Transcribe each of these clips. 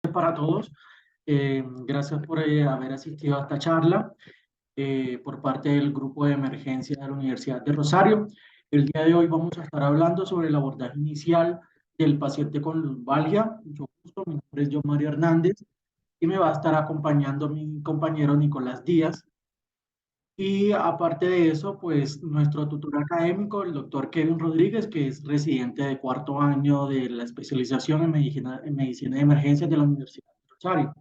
Para todos. Gracias por haber asistido a esta charla por parte del Grupo de Emergencia de la Universidad de Rosario. El día de hoy vamos a estar hablando sobre el abordaje inicial del paciente con lumbalgia. Mucho gusto, mi nombre es John Mario Hernández y me va a estar acompañando mi compañero Nicolás Díaz. Y aparte de eso, pues nuestro tutor académico, el doctor Kevin Rodríguez, que es residente de cuarto año de la especialización en medicina de emergencias de la Universidad de Rosario.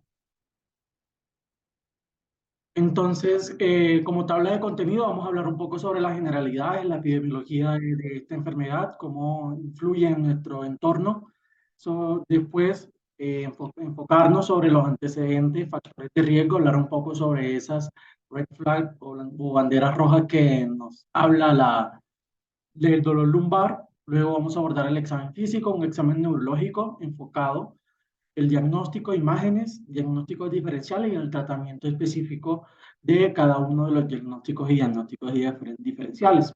Entonces, como tabla de contenido, vamos a hablar un poco sobre las generalidades, la epidemiología de esta enfermedad, cómo influye en nuestro entorno. Después, enfocarnos sobre los antecedentes, factores de riesgo, hablar un poco sobre esas red flags o banderas rojas que nos habla del dolor lumbar. Luego vamos a abordar el examen físico, un examen neurológico enfocado, el diagnóstico, imágenes, diagnósticos diferenciales y el tratamiento específico de cada uno de los diagnósticos y diagnósticos diferenciales.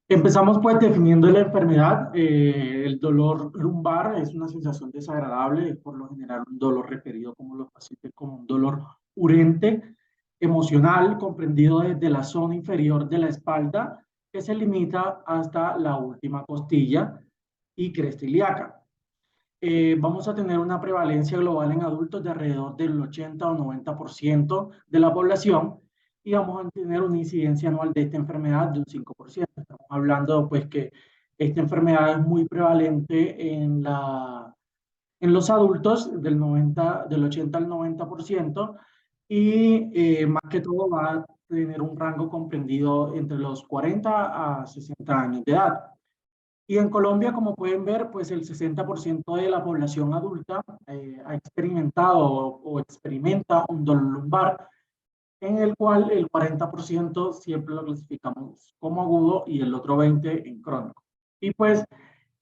Empezamos pues definiendo la enfermedad. El dolor lumbar es una sensación desagradable, es por lo general un dolor referido como los pacientes como un dolor urente, emocional, comprendido desde la zona inferior de la espalda, que se limita hasta la última costilla y cresta ilíaca. Vamos a tener una prevalencia global en adultos de alrededor del 80 o 90% de la población y vamos a tener una incidencia anual de esta enfermedad de un 5%. Estamos hablando pues que esta enfermedad es muy prevalente en los adultos del 80 al 90% y más que todo va a tener un rango comprendido entre los 40 a 60 años de edad. Y en Colombia, como pueden ver, pues el 60% de la población adulta ha experimentado o experimenta un dolor lumbar, en el cual el 40% siempre lo clasificamos como agudo y el otro 20% en crónico. Y pues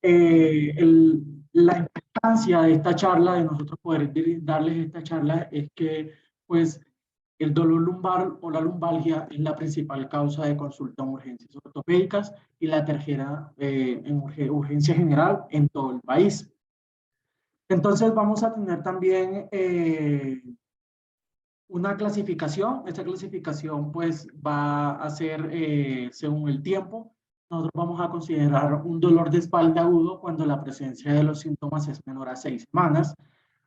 la importancia de esta charla, de nosotros poder darles esta charla, es que pues el dolor lumbar o la lumbalgia es la principal causa de consulta en urgencias ortopédicas y la tercera en urgencia general en todo el país. Entonces vamos a tener también una clasificación. Esta clasificación pues va a ser según el tiempo. Nosotros vamos a considerar un dolor de espalda agudo cuando la presencia de los síntomas es menor a 6 semanas.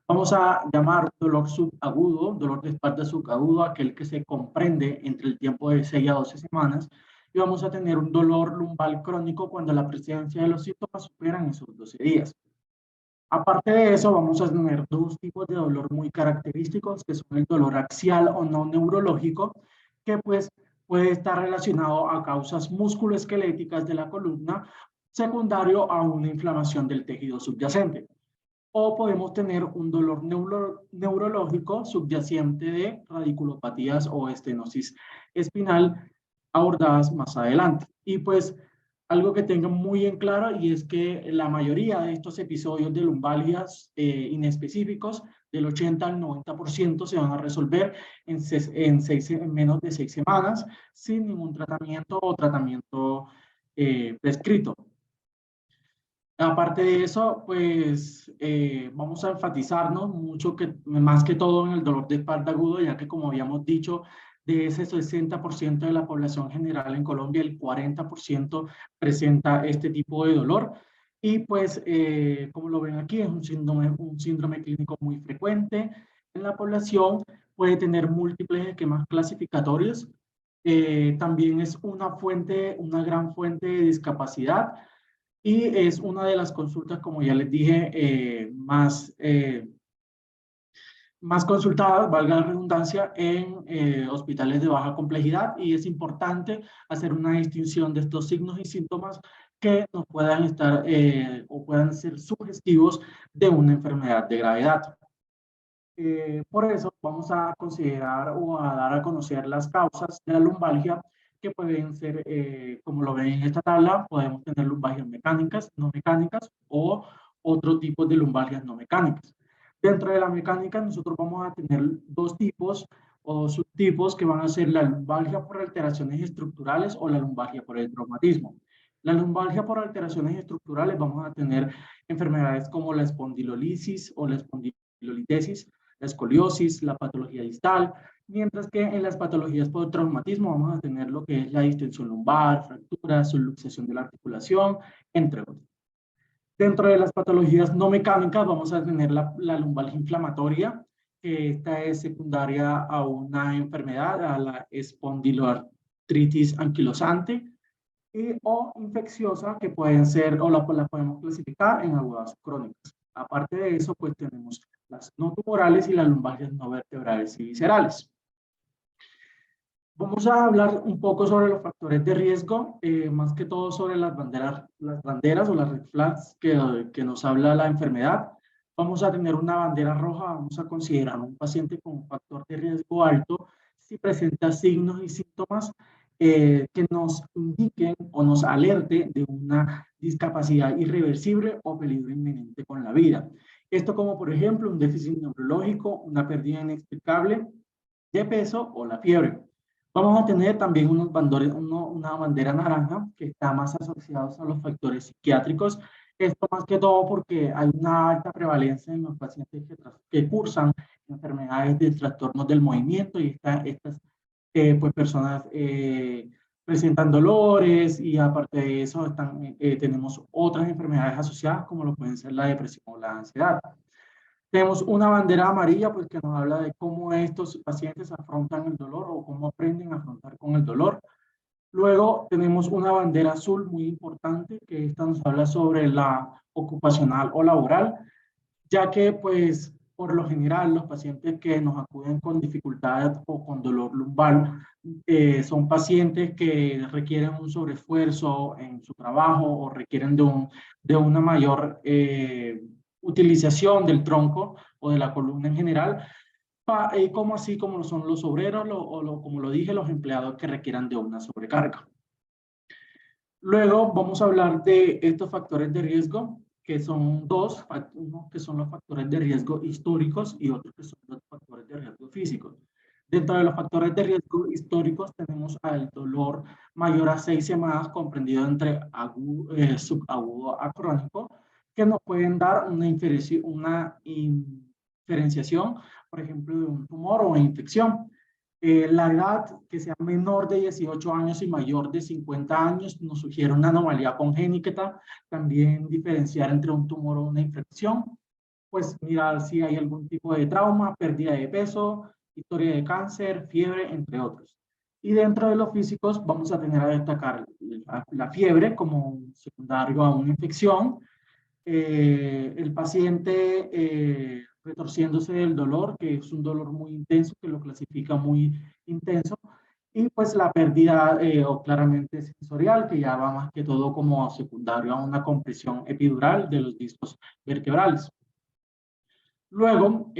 Vamos a llamar dolor subagudo, dolor de espalda subagudo, aquel que se comprende entre el tiempo de 6 a 12 semanas. Y vamos a tener un dolor lumbal crónico cuando la presencia de los síntomas superan esos 12 días. Aparte de eso, vamos a tener dos tipos de dolor muy característicos, que son el dolor axial o no neurológico, que pues puede estar relacionado a causas musculoesqueléticas de la columna, secundario a una inflamación del tejido subyacente. O podemos tener un dolor neurológico subyacente de radiculopatías o estenosis espinal abordadas más adelante. Y pues algo que tengan muy en claro y es que la mayoría de estos episodios de lumbalgias inespecíficos, del 80 al 90%, se van a resolver en menos de 6 semanas sin ningún tratamiento o tratamiento prescrito. Aparte de eso, pues vamos a enfatizarnos mucho, más que todo en el dolor de espalda agudo, ya que como habíamos dicho, de ese 60% de la población general en Colombia, el 40% presenta este tipo de dolor. Y pues, como lo ven aquí, es un síndrome clínico muy frecuente en la población, puede tener múltiples esquemas clasificatorios. También es una gran fuente de discapacidad y es una de las consultas, como ya les dije, más consultadas, valga la redundancia, en hospitales de baja complejidad, y es importante hacer una distinción de estos signos y síntomas que nos puedan estar o puedan ser sugestivos de una enfermedad de gravedad. Por eso vamos a considerar o a dar a conocer las causas de la lumbalgia, que pueden ser, como lo ven en esta tabla, podemos tener lumbalgias mecánicas, no mecánicas o otro tipo de lumbalgias no mecánicas. Dentro de la mecánica nosotros vamos a tener dos tipos o subtipos que van a ser la lumbalgia por alteraciones estructurales o la lumbalgia por el traumatismo. La lumbalgia por alteraciones estructurales vamos a tener enfermedades como la espondilolisis o la espondilitis estesis, la escoliosis, la patología distal, mientras que en las patologías por traumatismo vamos a tener lo que es la distensión lumbar, fracturas, subluxación de la articulación, entre otros. Dentro de las patologías no mecánicas vamos a tener la lumbalgia inflamatoria, que esta es secundaria a una enfermedad, a la espondiloartritis anquilosante, o infecciosa, que pueden ser, o la podemos clasificar en agudas crónicas. Aparte de eso, pues tenemos las no tumorales y las lumbalgias no vertebrales y viscerales. Vamos a hablar un poco sobre los factores de riesgo, más que todo sobre las banderas o las red flags que nos habla la enfermedad. Vamos a tener una bandera roja, vamos a considerar un paciente con un factor de riesgo alto si presenta signos y síntomas que nos indiquen o nos alerte de una discapacidad irreversible o peligro inminente con la vida. Esto como por ejemplo un déficit neurológico, una pérdida inexplicable de peso o la fiebre. Vamos a tener también una bandera naranja que está más asociada a los factores psiquiátricos. Esto más que todo porque hay una alta prevalencia en los pacientes que cursan enfermedades de trastornos del movimiento y estas pues personas presentan dolores y aparte de eso tenemos otras enfermedades asociadas como lo pueden ser la depresión o la ansiedad. Tenemos una bandera amarilla, pues que nos habla de cómo estos pacientes afrontan el dolor o cómo aprenden a afrontar con el dolor. Luego tenemos una bandera azul muy importante, que esta nos habla sobre la ocupacional o laboral, ya que pues por lo general los pacientes que nos acuden con dificultades o con dolor lumbar son pacientes que requieren un sobreesfuerzo en su trabajo o requieren de una mayor utilización del tronco o de la columna en general, como así como lo son los obreros como lo dije, los empleados que requieran de una sobrecarga. Luego vamos a hablar de estos factores de riesgo, que son dos, uno que son los factores de riesgo históricos y otros que son los factores de riesgo físicos. Dentro de los factores de riesgo históricos tenemos al dolor mayor a 6 semanas comprendido entre subagudo a crónico, que nos pueden dar una diferenciación, por ejemplo, de un tumor o una infección. La edad que sea menor de 18 años y mayor de 50 años nos sugiere una anomalía congénita, también diferenciar entre un tumor o una infección, pues mirar si hay algún tipo de trauma, pérdida de peso, historia de cáncer, fiebre, entre otros. Y dentro de los físicos vamos a tener a destacar la fiebre como secundario a una infección, el paciente retorciéndose del dolor, que es un dolor muy intenso, que lo clasifica muy intenso, y pues la pérdida o claramente sensorial, que ya va más que todo como secundario a una compresión epidural de los discos vertebrales. Luego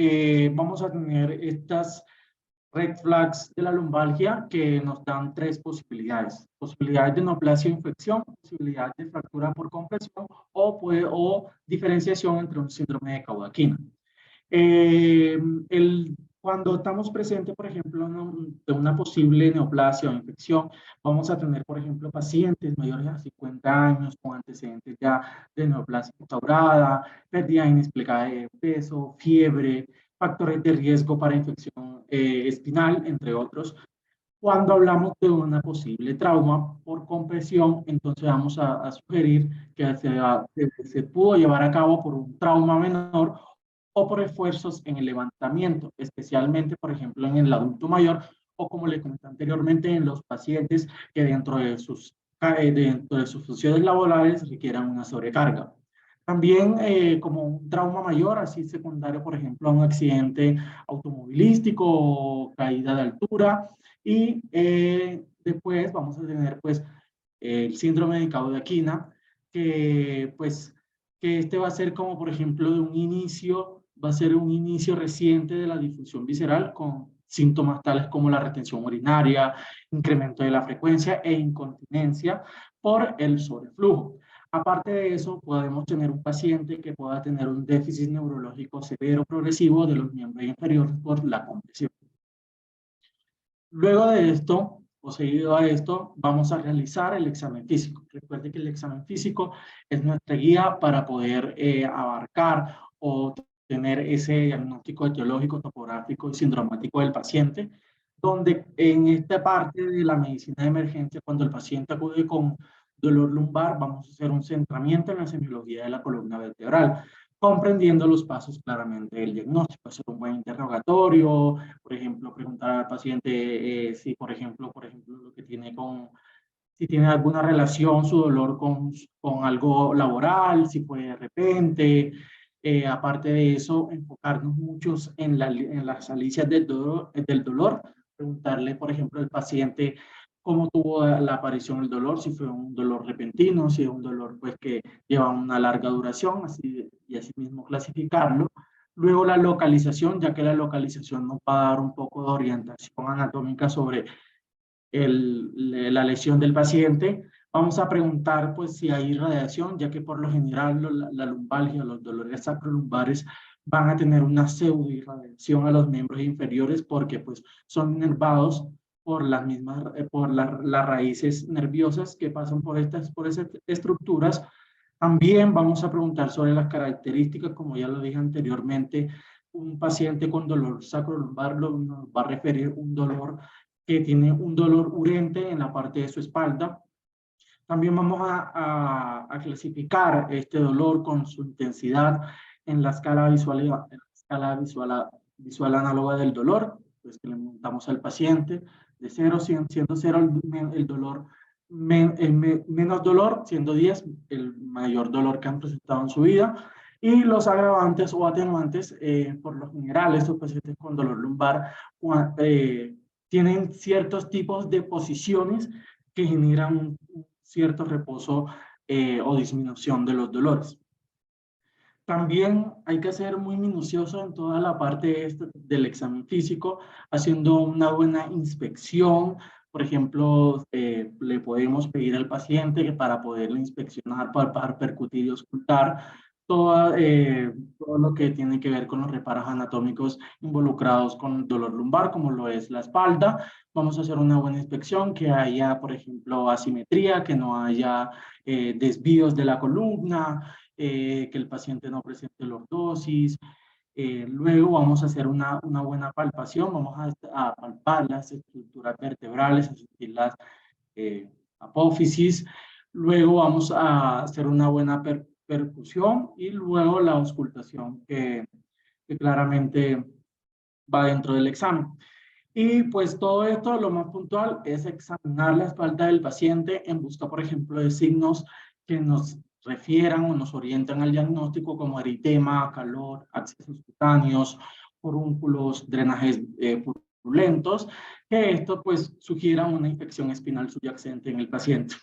vamos a tener estas red flags de la lumbalgia que nos dan tres posibilidades. Posibilidades de neoplasia o infección, posibilidades de fractura por compresión o diferenciación entre un síndrome de Caudaquina. Cuando estamos presentes, por ejemplo, de una posible neoplasia o infección, vamos a tener, por ejemplo, pacientes mayores a 50 años con antecedentes ya de neoplasia instaurada, pérdida inexplicada de peso, fiebre, factores de riesgo para infección espinal, entre otros. Cuando hablamos de una posible trauma por compresión, entonces vamos a sugerir que se pudo llevar a cabo por un trauma menor o por esfuerzos en el levantamiento, especialmente, por ejemplo, en el adulto mayor o como le comenté anteriormente, en los pacientes que dentro de sus funciones laborales requieran una sobrecarga. También como un trauma mayor, así secundario, por ejemplo, a un accidente automovilístico o caída de altura. Y después vamos a tener pues el síndrome de Caudaquina, que pues que este va a ser como por ejemplo de un inicio, va a ser un inicio reciente de la difusión visceral con síntomas tales como la retención urinaria, incremento de la frecuencia e incontinencia por el sobreflujo. Aparte de eso, podemos tener un paciente que pueda tener un déficit neurológico severo progresivo de los miembros inferiores por la compresión. Luego de esto, o seguido a esto, vamos a realizar el examen físico. Recuerde que el examen físico es nuestra guía para poder abarcar o tener ese diagnóstico etiológico, topográfico y sindromático del paciente, donde en esta parte de la medicina de emergencia, cuando el paciente acude con dolor lumbar, vamos a hacer un centramiento en la semiología de la columna vertebral, comprendiendo los pasos claramente del diagnóstico, hacer un buen interrogatorio, por ejemplo, preguntar al paciente si, por ejemplo, lo que tiene si tiene alguna relación su dolor con algo laboral, si fue de repente. Aparte de eso, enfocarnos muchos en las alicias del dolor, preguntarle, por ejemplo, al paciente cómo tuvo la aparición del dolor, si fue un dolor repentino, si es un dolor pues que lleva una larga duración, y así mismo clasificarlo. Luego la localización, ya que la localización nos va a dar un poco de orientación anatómica sobre la lesión del paciente. Vamos a preguntar pues si hay radiación, ya que por lo general la lumbalgia, los dolores sacrolumbares van a tener una pseudoirradiación a los miembros inferiores porque pues son inervados por las mismas, las raíces nerviosas que pasan por esas estructuras. También vamos a preguntar sobre las características, como ya lo dije anteriormente, un paciente con dolor sacrolumbar nos va a referir un dolor que tiene un dolor urente en la parte de su espalda. También vamos a clasificar este dolor con su intensidad en la escala visual análoga del dolor, pues que le montamos al paciente de 0, siendo 0 el dolor, menos dolor, siendo 10 el mayor dolor que han presentado en su vida. Y los agravantes o atenuantes, por lo general, estos pacientes con dolor lumbar tienen ciertos tipos de posiciones que generan un cierto reposo o disminución de los dolores. También hay que ser muy minucioso en toda la parte del examen físico, haciendo una buena inspección. Por ejemplo, le podemos pedir al paciente que para poderle inspeccionar, palpar, percutir y auscultar, todo lo que tiene que ver con los reparos anatómicos involucrados con el dolor lumbar, como lo es la espalda. Vamos a hacer una buena inspección, que haya, por ejemplo, asimetría, que no haya desvíos de la columna, que el paciente no presente lordosis. Luego vamos a hacer una buena palpación, vamos a palpar las estructuras vertebrales, a sentir las apófisis. Luego vamos a hacer una buena percusión y luego la auscultación que claramente va dentro del examen. Y pues todo esto, lo más puntual, es examinar la espalda del paciente en busca, por ejemplo, de signos que nos refieran o nos orientan al diagnóstico, como eritema, calor, accesos cutáneos, forúnculos, drenajes purulentos, que esto pues sugiera una infección espinal subyacente en el paciente.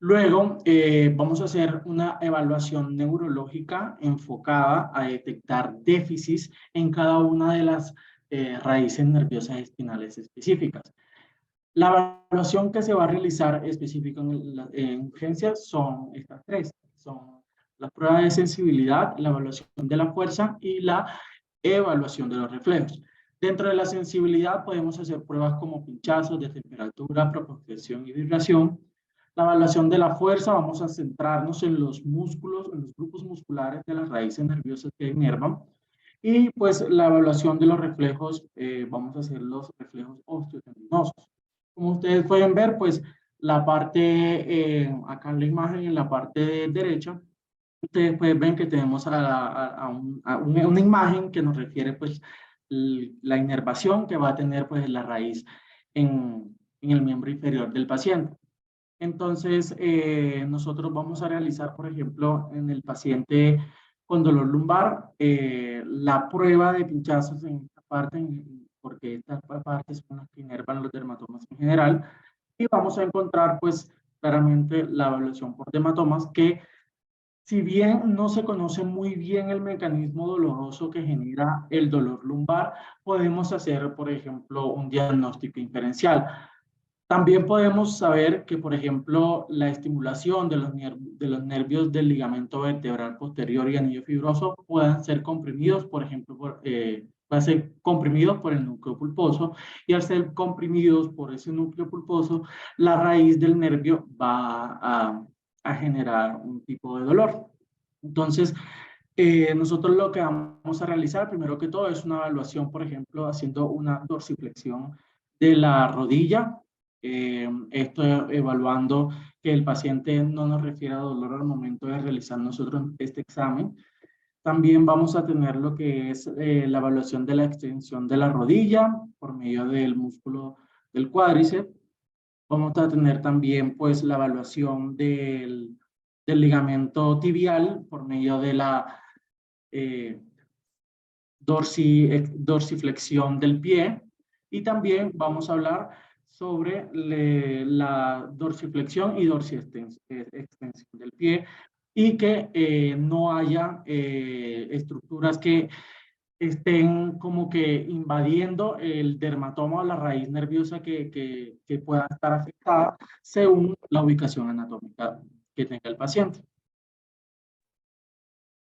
Luego vamos a hacer una evaluación neurológica enfocada a detectar déficits en cada una de las raíces nerviosas espinales específicas. La evaluación que se va a realizar específica en urgencias son estas tres. Son la prueba de sensibilidad, la evaluación de la fuerza y la evaluación de los reflejos. Dentro de la sensibilidad podemos hacer pruebas como pinchazos de temperatura, propulsión y vibración. La evaluación de la fuerza, vamos a centrarnos en los músculos, en los grupos musculares de las raíces nerviosas que inervan. Y pues la evaluación de los reflejos, vamos a hacer los reflejos osteotendinosos. Como ustedes pueden ver, pues la parte, acá en la imagen, en la parte derecha, ustedes pueden ver que tenemos una imagen que nos refiere pues la inervación que va a tener pues la raíz en el miembro inferior del paciente. Entonces, nosotros vamos a realizar, por ejemplo, en el paciente con dolor lumbar, la prueba de pinchazos en esta parte, porque estas partes son las que inervan los dermatomas en general, y vamos a encontrar, pues, claramente la evaluación por dermatomas, que si bien no se conoce muy bien el mecanismo doloroso que genera el dolor lumbar, podemos hacer, por ejemplo, un diagnóstico inferencial. También podemos saber que, por ejemplo, la estimulación de los nervios del ligamento vertebral posterior y anillo fibroso puedan ser comprimidos, por ejemplo, pueden ser comprimidos por el núcleo pulposo, y al ser comprimidos por ese núcleo pulposo, la raíz del nervio va a generar un tipo de dolor. Entonces, nosotros lo que vamos a realizar, primero que todo, es una evaluación, por ejemplo, haciendo una dorsiflexión de la rodilla. Esto evaluando que el paciente no nos refiera a dolor al momento de realizar nosotros este examen. También vamos a tener lo que es la evaluación de la extensión de la rodilla por medio del músculo del cuádriceps. Vamos a tener también pues la evaluación del ligamento tibial por medio de la eh, dorsiflexión del pie, y también vamos a hablar sobre la dorsiflexión y dorsiflexión del pie, y que no haya estructuras que estén como que invadiendo el dermatoma o la raíz nerviosa que pueda estar afectada según la ubicación anatómica que tenga el paciente.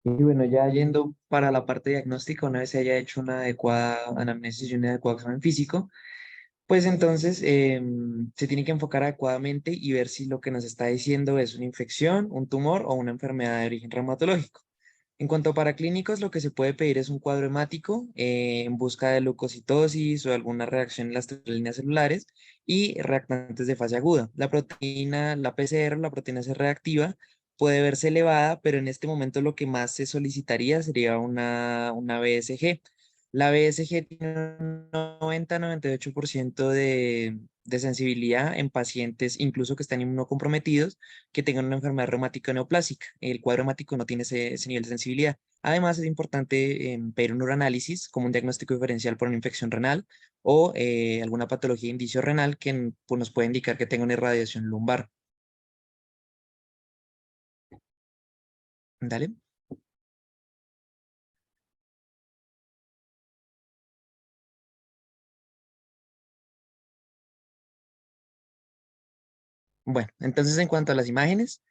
Y bueno, ya yendo para la parte diagnóstica, una vez se haya hecho una adecuada anamnesis y un adecuado examen físico, pues entonces se tiene que enfocar adecuadamente y ver si lo que nos está diciendo es una infección, un tumor o una enfermedad de origen reumatológico. En cuanto a paraclínicos, lo que se puede pedir es un cuadro hemático en busca de leucocitosis o alguna reacción en las líneas celulares y reactantes de fase aguda. La proteína, la PCR, la proteína C reactiva, puede verse elevada, pero en este momento lo que más se solicitaría sería una BSG. La BSG tiene un 90-98% de sensibilidad en pacientes, incluso que están inmunocomprometidos, que tengan una enfermedad reumática neoplásica. El cuadro reumático no tiene ese nivel de sensibilidad. Además, es importante pedir un uranálisis como un diagnóstico diferencial por una infección renal o alguna patología de indicio renal que pues, nos puede indicar que tenga una irradiación lumbar. ¿Dale? Bueno, entonces en cuanto a las imágenes,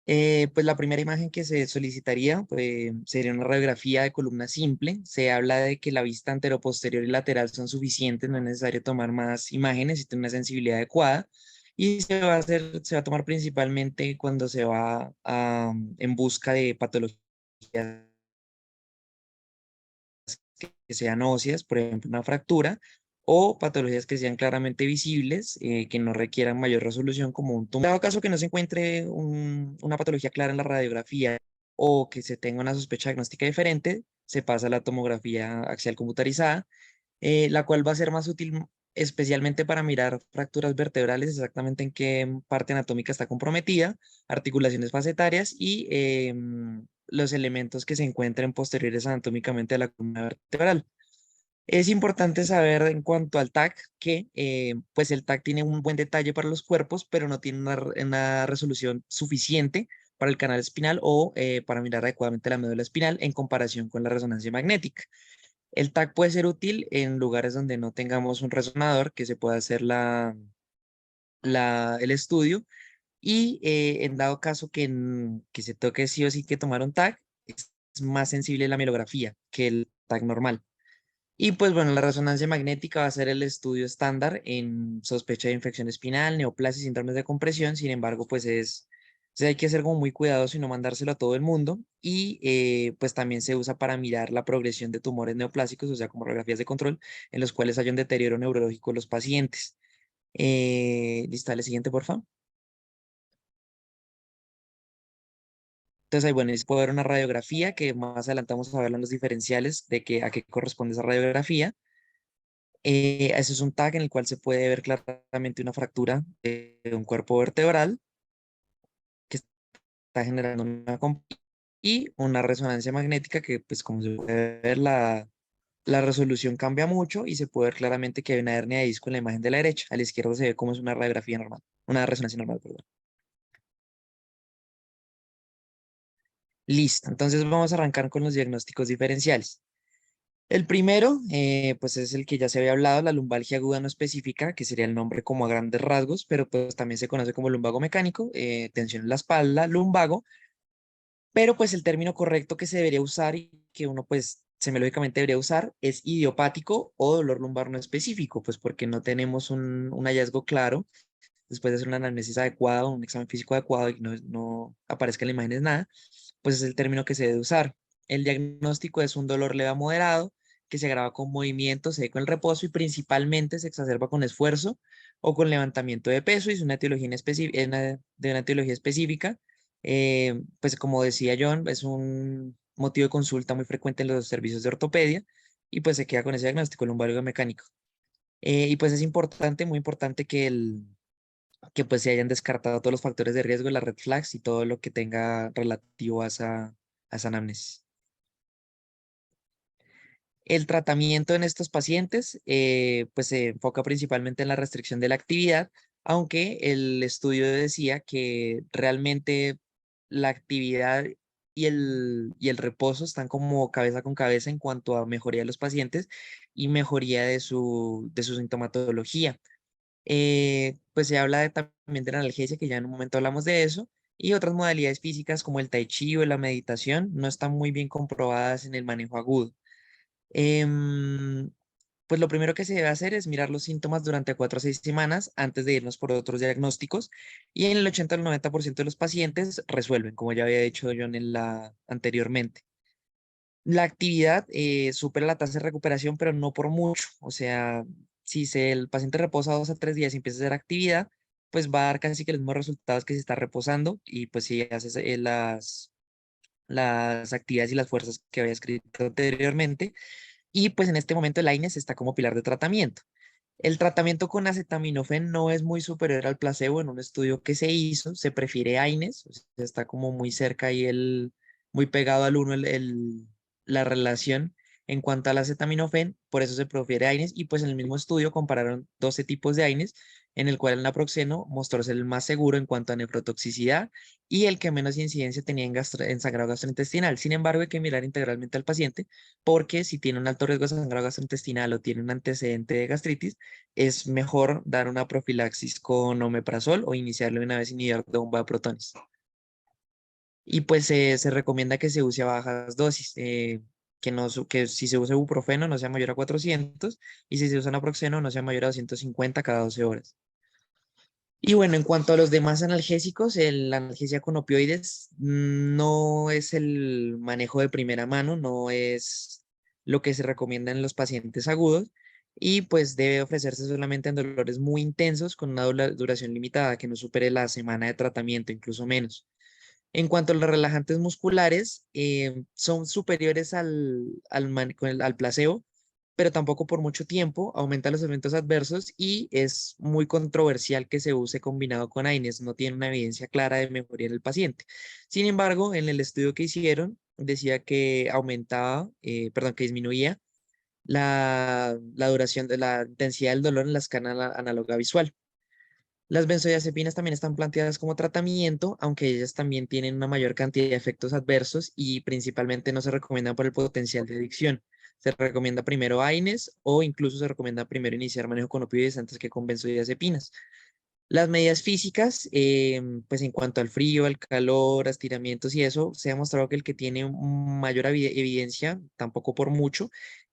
pues la primera imagen que se solicitaría sería una radiografía de columna simple. Se habla de que la vista anteroposterior y lateral son suficientes, no es necesario tomar más imágenes y tener una sensibilidad adecuada. Y se va a tomar principalmente cuando se va en busca de patologías que sean óseas, por ejemplo, una fractura, o patologías que sean claramente visibles, que no requieran mayor resolución, como un tumor. En dado caso que no se encuentre una patología clara en la radiografía o que se tenga una sospecha diagnóstica diferente, se pasa a la tomografía axial computarizada, la cual va a ser más útil especialmente para mirar fracturas vertebrales, exactamente en qué parte anatómica está comprometida, articulaciones facetarias y los elementos que se encuentren posteriores anatómicamente a la columna vertebral. Es importante saber en cuanto al TAC que pues el TAC tiene un buen detalle para los cuerpos, pero no tiene una resolución suficiente para el canal espinal o para mirar adecuadamente la médula espinal en comparación con la resonancia magnética. El TAC puede ser útil en lugares donde no tengamos un resonador que se pueda hacer el estudio y en dado caso que se toque sí o sí que tomar un TAC, es más sensible la mielografía que el TAC normal. Y pues bueno, la resonancia magnética va a ser el estudio estándar en sospecha de infección espinal, neoplasia y síndromes de compresión. Sin embargo, o sea, hay que ser como muy cuidadoso y no mandárselo a todo el mundo. Y pues también se usa para mirar la progresión de tumores neoplásicos, o sea, como radiografías de control, en los cuales hay un deterioro neurológico de los pacientes. ¿Listo? Dale siguiente, por favor. Entonces, ahí, bueno, y se puede ver una radiografía que más adelante vamos a ver en los diferenciales de que, a qué corresponde esa radiografía. Ese es un tag en el cual se puede ver claramente una fractura de un cuerpo vertebral que está generando y una resonancia magnética que, pues como se puede ver, la resolución cambia mucho y se puede ver claramente que hay una hernia de disco en la imagen de la derecha. A la izquierda se ve como es una radiografía normal, una resonancia normal, perdón. Listo, entonces vamos a arrancar con los diagnósticos diferenciales. El primero, pues es el que ya se había hablado, la lumbalgia aguda no específica, que sería el nombre como a grandes rasgos, pero pues también se conoce como lumbago mecánico, tensión en la espalda, lumbago, pero pues el término correcto que se debería usar y que uno pues semiológicamente debería usar es idiopático o dolor lumbar no específico, pues porque no tenemos un hallazgo claro después de hacer una anamnesis adecuada, un examen físico adecuado y no aparezca en la imagen es nada. pues es el término que se debe usar. El diagnóstico es un dolor leve a moderado que se agrava con movimiento, se ve con el reposo y principalmente se exacerba con esfuerzo o con levantamiento de peso y es una etiología, de una etiología específica. Pues como decía John, es un motivo de consulta muy frecuente en los servicios de ortopedia y pues se queda con ese diagnóstico lumbar mecánico. Y pues es importante, muy importante que pues se hayan descartado todos los factores de riesgo, las red flags y todo lo que tenga relativo a esa anamnesis. El tratamiento en estos pacientes pues se enfoca principalmente en la restricción de la actividad, aunque el estudio decía que realmente la actividad y el reposo están como cabeza con cabeza en cuanto a mejoría de los pacientes y mejoría de su sintomatología. Pues se habla también de la analgesia, que ya en un momento hablamos de eso, y otras modalidades físicas como el tai chi o la meditación no están muy bien comprobadas en el manejo agudo. Em, pues lo primero que se debe hacer es mirar los síntomas durante 4 a 6 semanas antes de irnos por otros diagnósticos y en el 80 al 90% de los pacientes resuelven, como ya había dicho yo anteriormente. La actividad supera la tasa de recuperación, pero no por mucho. O sea, el paciente reposa 2 a 3 días y empieza a hacer actividad, pues va a dar casi que los mismos resultados que si está reposando y pues si hace las actividades y las fuerzas que había escrito anteriormente. Y pues en este momento el AINES está como pilar de tratamiento. El tratamiento con acetaminofén no es muy superior al placebo en un estudio que se hizo, se prefiere AINES, o sea, está como muy cerca y muy pegado al uno la relación en cuanto al acetaminofén, por eso se prefiere AINES y pues en el mismo estudio compararon 12 tipos de AINES en el cual el naproxeno mostró ser el más seguro en cuanto a nefrotoxicidad y el que menos incidencia tenía en sangrado gastrointestinal. Sin embargo, hay que mirar integralmente al paciente porque si tiene un alto riesgo de sangrado gastrointestinal o tiene un antecedente de gastritis, es mejor dar una profilaxis con omeprazol o iniciarle una vez inhibidor de bomba de protones. Y pues se recomienda que se use a bajas dosis, que si se usa ibuprofeno no sea mayor a 400 y si se usa naproxeno no sea mayor a 250 cada 12 horas. Y bueno, en cuanto a los demás analgésicos, la analgesia con opioides no es el manejo de primera mano, no es lo que se recomienda en los pacientes agudos y pues debe ofrecerse solamente en dolores muy intensos con una duración limitada que no supere la semana de tratamiento, incluso menos. En cuanto a los relajantes musculares, son superiores al placebo, pero tampoco por mucho tiempo, aumenta los eventos adversos y es muy controversial que se use combinado con AINES, no tiene una evidencia clara de mejoría en el paciente. Sin embargo, en el estudio que hicieron, decía que perdón, que disminuía la duración de la intensidad del dolor en la escala análoga visual. Las benzodiazepinas también están planteadas como tratamiento, aunque ellas también tienen una mayor cantidad de efectos adversos y principalmente no se recomiendan por el potencial de adicción. Se recomienda primero AINES o incluso se recomienda primero iniciar manejo con opioides antes que con benzodiazepinas. Las medidas físicas, pues en cuanto al frío, al calor, a estiramientos y eso, se ha demostrado que el que tiene mayor evidencia, tampoco por mucho,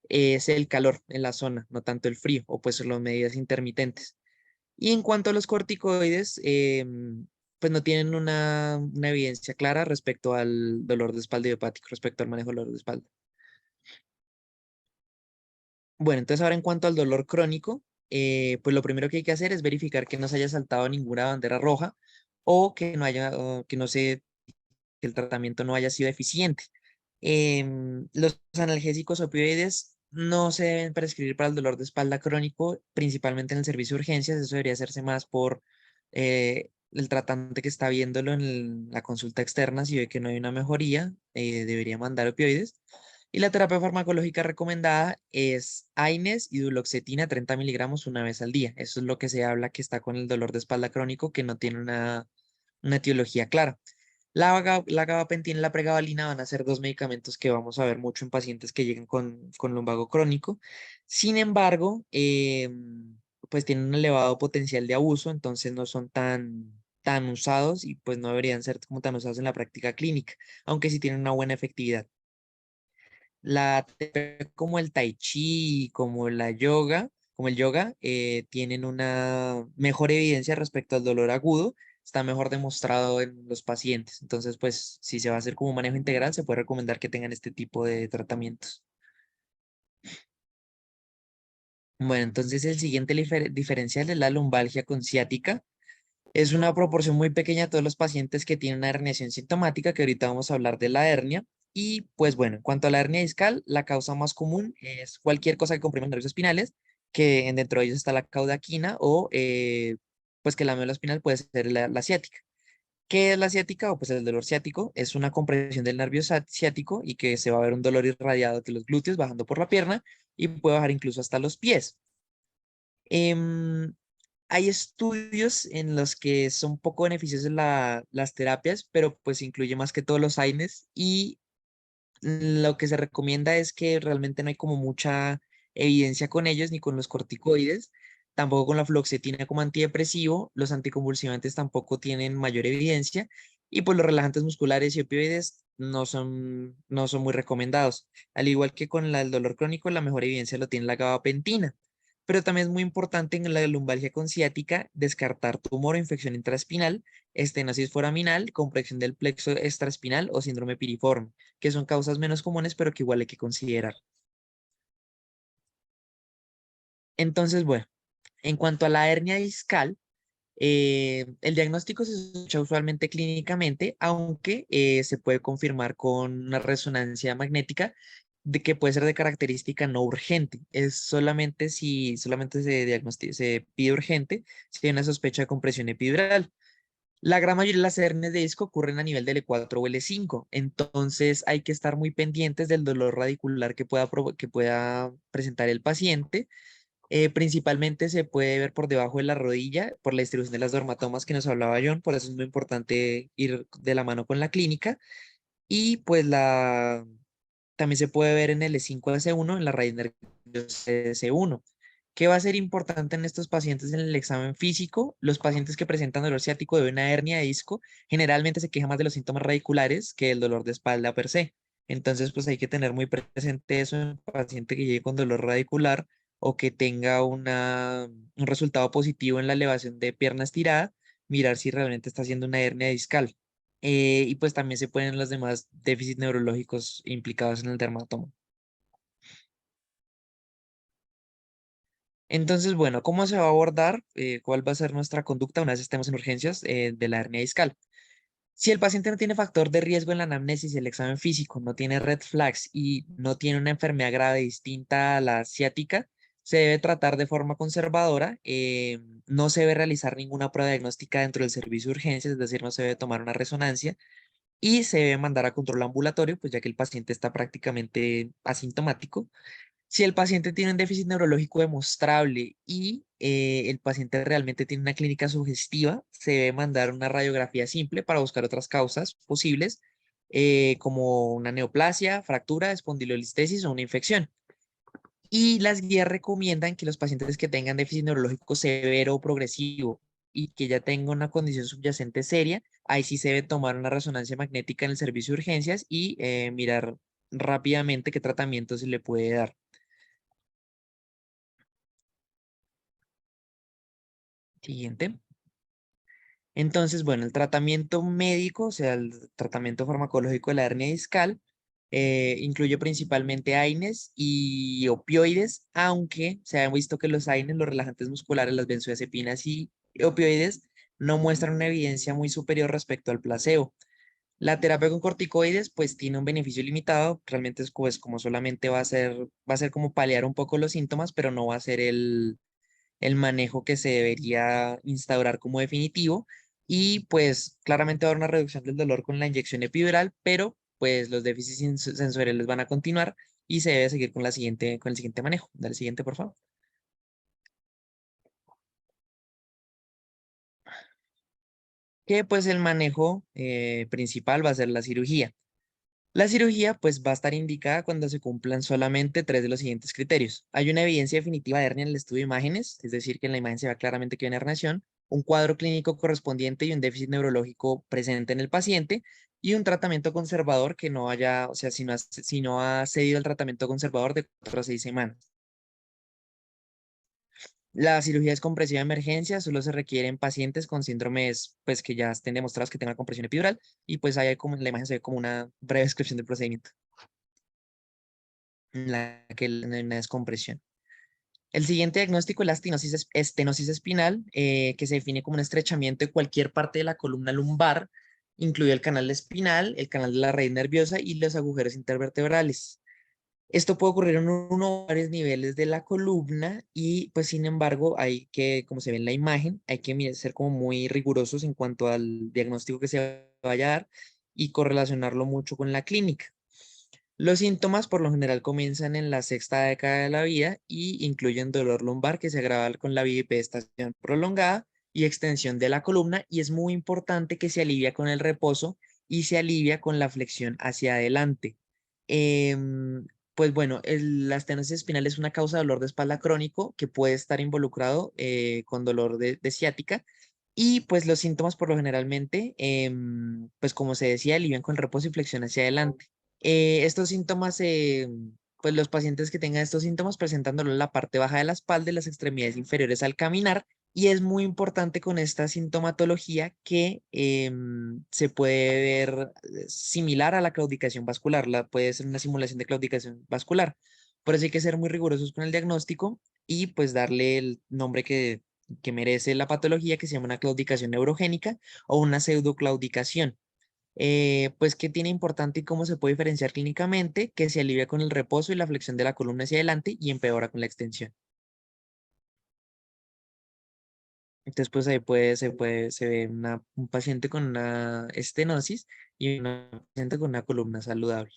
es el calor en la zona, no tanto el frío o pues las medidas intermitentes. Y en cuanto a los corticoides, pues no tienen una evidencia clara respecto al dolor de espalda idiopático, respecto al manejo del dolor de espalda. Bueno, entonces ahora en cuanto al dolor crónico, pues lo primero que hay que hacer es verificar que no se haya saltado ninguna bandera roja o que no haya, o que no se, que el tratamiento no haya sido eficiente. Los analgésicos opioides no se deben prescribir para el dolor de espalda crónico, principalmente en el servicio de urgencias. Eso debería hacerse más por el tratante que está viéndolo en la consulta externa. Si ve que no hay una mejoría, debería mandar opioides. Y la terapia farmacológica recomendada es AINES y duloxetina 30 miligramos una vez al día. Eso es lo que se habla que está con el dolor de espalda crónico que no tiene una etiología clara. La gabapentina y la pregabalina van a ser dos medicamentos que vamos a ver mucho en pacientes que llegan con lumbago crónico. Sin embargo, pues tienen un elevado potencial de abuso, entonces no son tan usados y pues no deberían ser como tan usados en la práctica clínica, aunque sí tienen una buena efectividad. La terapia como el tai chi, como el yoga, tienen una mejor evidencia respecto al dolor agudo. está mejor demostrado en los pacientes. Entonces, pues, si se va a hacer como un manejo integral, se puede recomendar que tengan este tipo de tratamientos. Bueno, entonces el siguiente diferencial es la lumbalgia con ciática. Es una proporción muy pequeña de todos los pacientes que tienen una herniación sintomática, que ahorita vamos a hablar de la hernia. Y pues bueno, en cuanto a la hernia discal, la causa más común es cualquier cosa que comprima los nervios espinales, que dentro de ellos está la caudaquina o pues que la médula espinal puede ser la ciática. ¿Qué es la ciática? O pues el dolor ciático es una compresión del nervio ciático y que se va a ver un dolor irradiado de los glúteos bajando por la pierna y puede bajar incluso hasta los pies. Em, Hay estudios en los que son poco beneficiosas las terapias, pero pues incluye más que todos los AINES y lo que se recomienda es que realmente no hay como mucha evidencia con ellos ni con los corticoides, tampoco con la fluoxetina como antidepresivo, los anticonvulsivantes tampoco tienen mayor evidencia y pues los relajantes musculares y opioides no son muy recomendados. Al igual que con el dolor crónico, la mejor evidencia lo tiene la gabapentina. Pero también es muy importante en la lumbalgia con ciática descartar tumor o infección intraespinal, estenosis foraminal, compresión del plexo extraespinal o síndrome piriforme, que son causas menos comunes, pero que igual hay que considerar. Entonces, bueno, en cuanto a la hernia discal, el diagnóstico se escucha usualmente clínicamente, aunque se puede confirmar con una resonancia magnética de que puede ser de característica no urgente. Es solamente si solamente se pide urgente si hay una sospecha de compresión epidural. La gran mayoría de las hernias de disco ocurren a nivel del E4 o L5, entonces hay que estar muy pendientes del dolor radicular que pueda presentar el paciente. Principalmente se puede ver por debajo de la rodilla, por la distribución de las dermatomas que nos hablaba John, por eso es muy importante ir de la mano con la clínica. Y pues también se puede ver en el E5-S1, en la raíz nerviosa S1. ¿Qué va a ser importante en estos pacientes en el examen físico? Los pacientes que presentan dolor ciático de una hernia de disco generalmente se quejan más de los síntomas radiculares que el dolor de espalda per se. Entonces, pues hay que tener muy presente eso en un paciente que llegue con dolor radicular o que tenga un resultado positivo en la elevación de pierna estirada, mirar si realmente está haciendo una hernia discal. Y pues también se pueden los demás déficits neurológicos implicados en el dermatoma. Entonces, bueno, ¿cómo se va a abordar? ¿Cuál va a ser nuestra conducta una vez estemos en urgencias de la hernia discal? Si el paciente no tiene factor de riesgo en la anamnesis y el examen físico, no tiene red flags y no tiene una enfermedad grave distinta a la ciática, se debe tratar de forma conservadora. No se debe realizar ninguna prueba diagnóstica dentro del servicio de urgencias, es decir, no se debe tomar una resonancia y se debe mandar a control ambulatorio, pues ya que el paciente está prácticamente asintomático. Si el paciente tiene un déficit neurológico demostrable y el paciente realmente tiene una clínica sugestiva, se debe mandar una radiografía simple para buscar otras causas posibles, como una neoplasia, fractura, espondilolistesis o una infección. Y las guías recomiendan que los pacientes que tengan déficit neurológico severo o progresivo y que ya tengan una condición subyacente seria, ahí sí se debe tomar una resonancia magnética en el servicio de urgencias y mirar rápidamente qué tratamiento se le puede dar. Siguiente. Entonces, bueno, el tratamiento médico, o sea, el tratamiento farmacológico de la hernia discal, incluye principalmente AINES y opioides, aunque se ha visto que los AINES, los relajantes musculares, las benzodiazepinas y opioides no muestran una evidencia muy superior respecto al placebo. La terapia con corticoides, pues tiene un beneficio limitado, realmente es pues, como solamente va a ser como paliar un poco los síntomas, pero no va a ser el manejo que se debería instaurar como definitivo y pues claramente va a haber una reducción del dolor con la inyección epidural, pero pues los déficits sensoriales van a continuar y se debe seguir con el siguiente manejo. Dale siguiente, por favor. Que pues el manejo principal va a ser la cirugía. La cirugía pues va a estar indicada cuando se cumplan solamente tres de los siguientes criterios. Hay una evidencia definitiva de hernia en el estudio de imágenes, es decir, que en la imagen se ve claramente que hay una herniación, un cuadro clínico correspondiente y un déficit neurológico presente en el paciente y un tratamiento conservador que no haya, o sea, si no ha cedido el tratamiento conservador de 4 a 6 semanas. La cirugía descompresiva de emergencia solo se requiere en pacientes con síndromes pues, que ya estén demostrados que tengan compresión epidural y pues ahí hay como, en la imagen se ve como una breve descripción del procedimiento en la que hay una descompresión. El siguiente diagnóstico es la estenosis espinal, que se define como un estrechamiento de cualquier parte de la columna lumbar, incluido el canal espinal, el canal de la raíz nerviosa y los agujeros intervertebrales. Esto puede ocurrir en uno o varios niveles de la columna y pues sin embargo hay que, como se ve en la imagen, hay que ser como muy rigurosos en cuanto al diagnóstico que se vaya a dar y correlacionarlo mucho con la clínica. Los síntomas por lo general comienzan en la sexta década de la vida y incluyen dolor lumbar que se agrava con la bipedestación prolongada y extensión de la columna y es muy importante que se alivia con el reposo y se alivia con la flexión hacia adelante. Em, pues bueno, la estenosis espinal es una causa de dolor de espalda crónico que puede estar involucrado con dolor de ciática y pues los síntomas por lo generalmente, pues como se decía, alivian con reposo y flexión hacia adelante. Estos síntomas, pues los pacientes que tengan estos síntomas presentan dolor en la parte baja de la espalda y las extremidades inferiores al caminar. Y es muy importante con esta sintomatología que se puede ver similar a la claudicación vascular, puede ser una simulación de claudicación vascular. Por eso hay que ser muy rigurosos con el diagnóstico y pues darle el nombre que merece la patología, que se llama una claudicación neurogénica o una pseudoclaudicación. Pues qué tiene importante y cómo se puede diferenciar clínicamente, que se alivia con el reposo y la flexión de la columna hacia adelante y empeora con la extensión. Entonces, pues ahí se ve un paciente con una estenosis y una paciente con una columna saludable.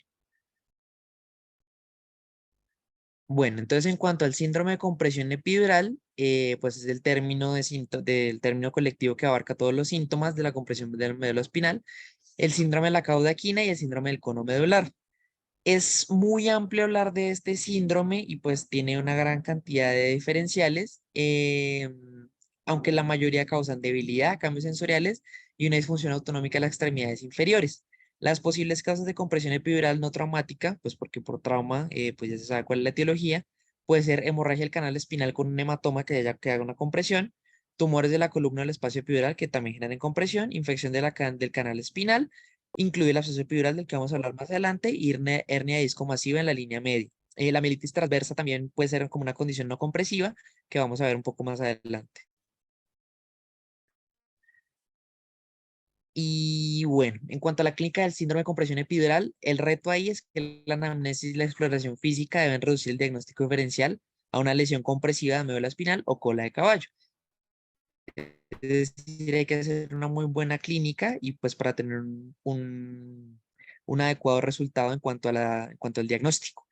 Bueno, entonces en cuanto al síndrome de compresión epidural, pues es el término del término colectivo que abarca todos los síntomas de la compresión del médulo espinal, el síndrome de la cauda equina y el síndrome del cono medular. Es muy amplio hablar de este síndrome y pues tiene una gran cantidad de diferenciales, aunque la mayoría causan debilidad, cambios sensoriales y una disfunción autonómica de las extremidades inferiores. Las posibles causas de compresión epidural no traumática, pues porque por trauma, pues ya se sabe cuál es la etiología, puede ser hemorragia del canal espinal con un hematoma que haga una compresión, tumores de la columna o el espacio epidural que también generan compresión, infección del canal espinal, incluye el absceso epidural del que vamos a hablar más adelante y hernia de disco masiva en la línea media. La mielitis transversa también puede ser como una condición no compresiva que vamos a ver un poco más adelante. Y bueno, en cuanto a la clínica del síndrome de compresión epidural, el reto ahí es que la anamnesis y la exploración física deben reducir el diagnóstico diferencial a una lesión compresiva de médula espinal o cola de caballo. Es decir, hay que hacer una muy buena clínica y pues para tener un adecuado resultado en cuanto al diagnóstico.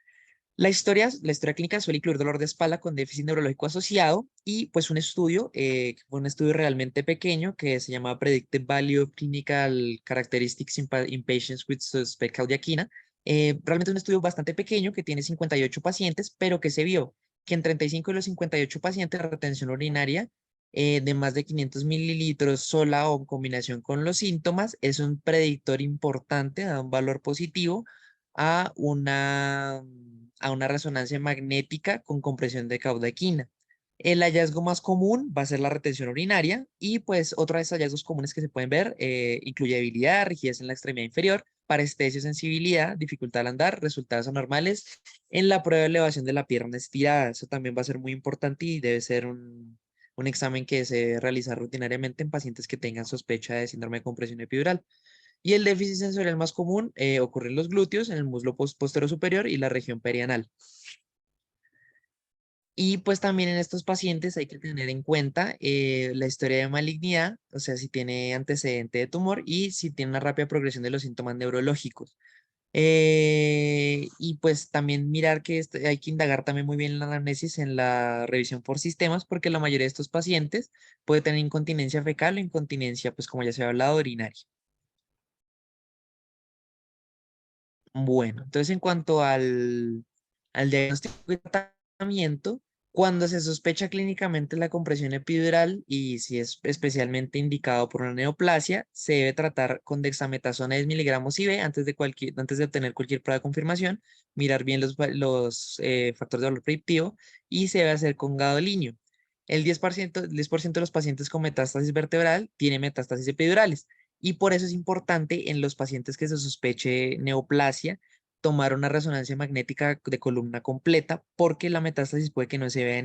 La historia clínica suele incluir dolor de espalda con déficit neurológico asociado y pues un estudio, que fue un estudio realmente pequeño que se llama Predicted Value of Clinical Characteristics in Patients with Suspect Caudiaquina. Realmente un estudio bastante pequeño que tiene 58 pacientes, pero que se vio que en 35 de los 58 pacientes la retención urinaria de más de 500 mililitros sola o en combinación con los síntomas es un predictor importante, da un valor positivo a una resonancia magnética con compresión de cauda-equina. El hallazgo más común va a ser la retención urinaria y pues otros de esos hallazgos comunes que se pueden ver incluye debilidad, rigidez en la extremidad inferior, parestesia, sensibilidad, dificultad al andar, resultados anormales en la prueba de elevación de la pierna estirada. Eso también va a ser muy importante y debe ser un examen que se debe realizar rutinariamente en pacientes que tengan sospecha de síndrome de compresión epidural. Y el déficit sensorial más común ocurre en los glúteos, en el muslo posterior superior y la región perianal. Y pues también en estos pacientes hay que tener en cuenta la historia de malignidad, o sea, si tiene antecedente de tumor y si tiene una rápida progresión de los síntomas neurológicos. Y pues también mirar que hay que indagar también muy bien la anamnesis en la revisión por sistemas, porque la mayoría de estos pacientes puede tener incontinencia fecal o incontinencia, pues como ya se ha hablado, urinaria. Bueno, entonces en cuanto al diagnóstico y tratamiento, cuando se sospecha clínicamente la compresión epidural y si es especialmente indicado por una neoplasia, se debe tratar con dexametasona 10 miligramos IV antes de obtener cualquier prueba de confirmación, mirar bien los factores de valor predictivo y se debe hacer con gadolinio. el 10% de los pacientes con metástasis vertebral tiene metástasis epidurales. Y por eso es importante en los pacientes que se sospeche neoplasia tomar una resonancia magnética de columna completa, porque la metástasis puede que no se vea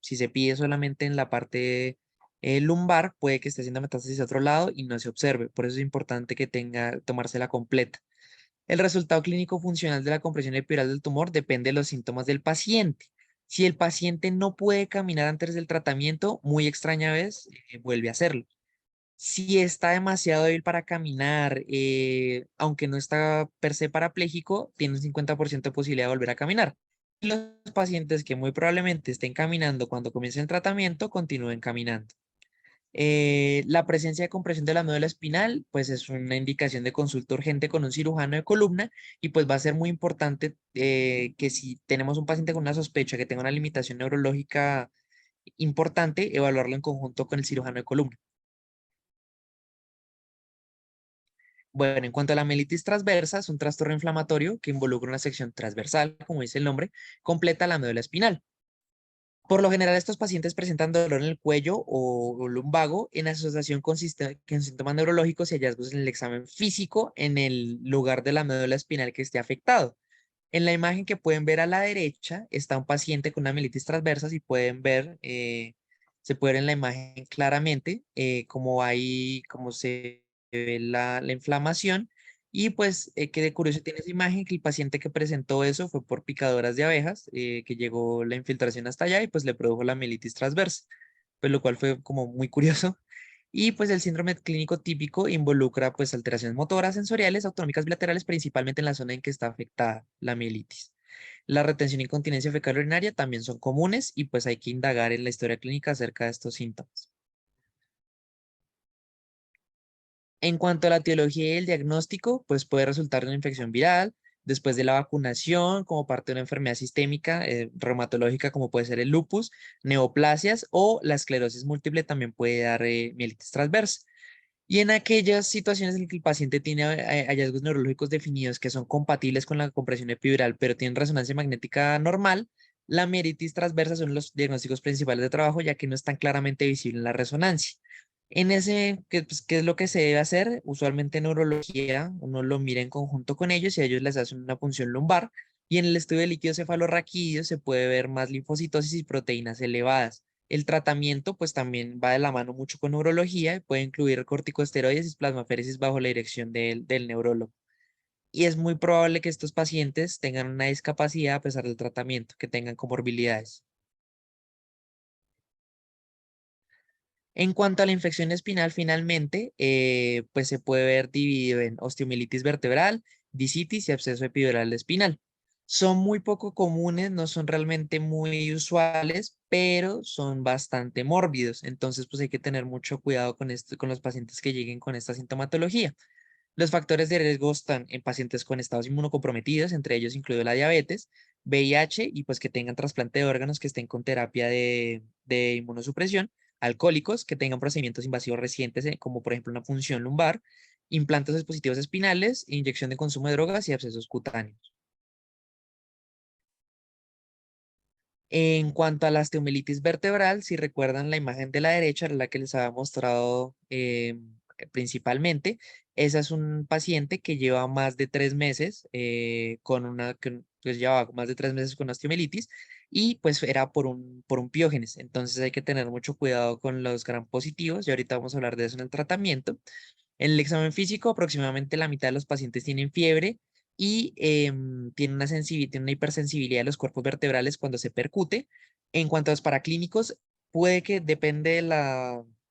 si se pide solamente en la parte lumbar, puede que esté haciendo metástasis a otro lado y no se observe. Por eso es importante que tomársela completa. El resultado clínico funcional de la compresión epidural del tumor depende de los síntomas del paciente. Si el paciente no puede caminar antes del tratamiento, muy extraña vez, vuelve a hacerlo. Si está demasiado débil para caminar, aunque no está per se parapléjico, tiene un 50% de posibilidad de volver a caminar. Y los pacientes que muy probablemente estén caminando cuando comience el tratamiento, continúen caminando. La presencia de compresión de la médula espinal, pues es una indicación de consulta urgente con un cirujano de columna y pues va a ser muy importante que si tenemos un paciente con una sospecha que tenga una limitación neurológica importante, evaluarlo en conjunto con el cirujano de columna. Bueno, en cuanto a la mielitis transversa, es un trastorno inflamatorio que involucra una sección transversal, como dice el nombre, completa la médula espinal. Por lo general, estos pacientes presentan dolor en el cuello o lumbago en asociación con síntomas neurológicos y hallazgos en el examen físico en el lugar de la médula espinal que esté afectado. En la imagen que pueden ver a la derecha está un paciente con una mielitis transversa. Si pueden ver, se puede ver en la imagen claramente cómo se ve la inflamación. Y pues, qué de curioso tiene esa imagen, que el paciente que presentó eso fue por picadoras de abejas, que llegó la infiltración hasta allá y pues le produjo la mielitis transversa, pues lo cual fue como muy curioso. Y pues el síndrome clínico típico involucra pues alteraciones motoras, sensoriales, autonómicas bilaterales, principalmente en la zona en que está afectada la mielitis. La retención y incontinencia fecal urinaria también son comunes y pues hay que indagar en la historia clínica acerca de estos síntomas. En cuanto a la etiología y el diagnóstico, pues puede resultar de una infección viral, después de la vacunación, como parte de una enfermedad sistémica, reumatológica, como puede ser el lupus, neoplasias o la esclerosis múltiple también puede dar mielitis transversa. Y en aquellas situaciones en que el paciente tiene hallazgos neurológicos definidos que son compatibles con la compresión epidural, pero tienen resonancia magnética normal, la mielitis transversa son los diagnósticos principales de trabajo, ya que no están claramente visibles en la resonancia. ¿Qué es lo que se debe hacer? Usualmente en neurología, uno lo mira en conjunto con ellos y a ellos les hacen una punción lumbar. Y en el estudio de líquido cefalorraquídeo se puede ver más linfocitosis y proteínas elevadas. El tratamiento pues también va de la mano mucho con neurología, puede incluir corticosteroides y plasmaféresis bajo la dirección del neurólogo. Y es muy probable que estos pacientes tengan una discapacidad a pesar del tratamiento, que tengan comorbilidades. En cuanto a la infección espinal, finalmente, pues se puede ver dividido en osteomielitis vertebral, disitis y absceso epidural espinal. Son muy poco comunes, no son realmente muy usuales, pero son bastante mórbidos. Entonces, pues hay que tener mucho cuidado con esto, con los pacientes que lleguen con esta sintomatología. Los factores de riesgo están en pacientes con estados inmunocomprometidos, entre ellos incluido la diabetes, VIH y pues que tengan trasplante de órganos, que estén con terapia de inmunosupresión, alcohólicos, que tengan procedimientos invasivos recientes, como por ejemplo una punción lumbar, implantes dispositivos espinales, inyección de consumo de drogas y abscesos cutáneos. En cuanto a la osteomielitis vertebral, si recuerdan la imagen de la derecha, era la que les había mostrado principalmente, esa es un paciente que lleva más de 3 meses pues llevaba más de 3 meses con osteomielitis y pues era por un piógenes. Entonces hay que tener mucho cuidado con los gram positivos y ahorita vamos a hablar de eso en el tratamiento. En el examen físico, aproximadamente la mitad de los pacientes tienen fiebre y tienen tienen una hipersensibilidad de los cuerpos vertebrales cuando se percute. En cuanto a los paraclínicos, puede que depende